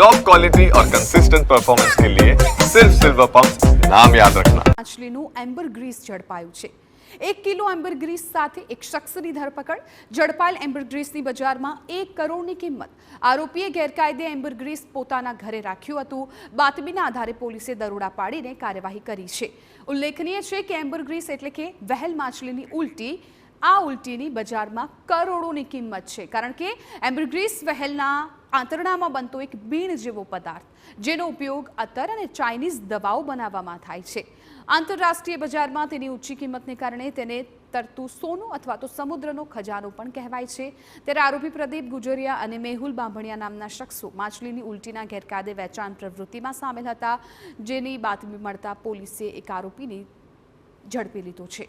Top quality और consistent performance के लिए सिर्फ सिल्वर पंप नाम याद रखना। માછલીનું એમ્બરગ્રીસ ઝડપાયું છે। 1 કિલો એમ્બરગ્રીસ સાથે એક શખ્સની ધરપકડ। ઝડપાયેલ એમ્બરગ્રીસની બજારમાં 1 કરોડની કિંમત। આરોપીએ ગેરકાયદે એમ્બરગ્રીસ પોતાના ઘરે રાખ્યું હતું। બાતમીના આધારે પોલીસે દરોડા પાડીને કાર્યવાહી કરી છે। ઉલ્લેખનીય છે કે એમ્બરગ્રીસ એટલે કે વ્હેલ માછલીની ઉલટી। આ ઉલટીની બજારમાં કરોડોની કિંમત છે, કારણ કે એમ્બરગ્રીસ વ્હેલના આંતરડામાં બનતો એક બીણ જેવો પદાર્થ, જેનો ઉપયોગ અત્તર અને ચાઇનીઝ દવાઓ બનાવવામાં થાય છે। આંતરરાષ્ટ્રીય બજારમાં તેની ઊંચી કિંમતને કારણે તેને તરતું સોનું અથવા તો સમુદ્રનો ખજાનો પણ કહેવાય છે। ત્યારે આરોપી પ્રદીપ ગુજરિયા અને મેહુલ બાંભણિયા નામના શખ્સો માછલીની ઉલટીના ગેરકાયદે વેચાણ પ્રવૃત્તિમાં સામેલ હતા, જેની બાતમી મળતા પોલીસે એક આરોપીને ઝડપી લીધો છે।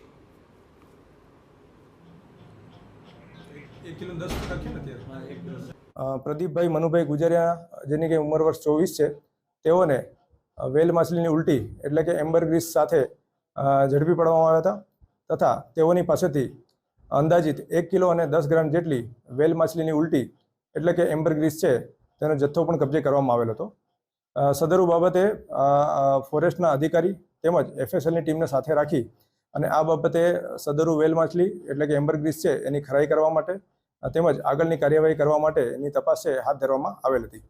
પ્રદીપભાઈ મનુભાઈ ગુજરિયા, જેની કે ઉંમર વર્ષ 24 છે, તેઓને વેલ માછલીની ઉલટી એટલે કે એમ્બરગ્રીસ સાથે ઝડપી પાડવામાં આવ્યા હતા તથા તેઓની પાસેથી અંદાજિત 1 કિલો અને 10 ગ્રામ જેટલી વેલ માછલીની ઉલટી એટલે કે એમ્બરગ્રીસ છે તેનો જથ્થો પણ કબજે કરવામાં આવેલો હતો। સદરુ બાબતે ફોરેસ્ટના અધિકારી તેમજ એફએસએલની ટીમને સાથે રાખી અને આ બાબતે સદરુ વેલ માછલી એટલે કે એમ્બરગ્રીસ છે એની ખરાઈ કરવા માટે તેમજ આગળની કાર્યવાહી કરવા માટે એની તપાસ હાથ ધરવામાં આવેલ હતી।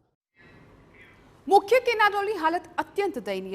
મુખ્ય કેનાલોની હાલત અત્યંત દયનીય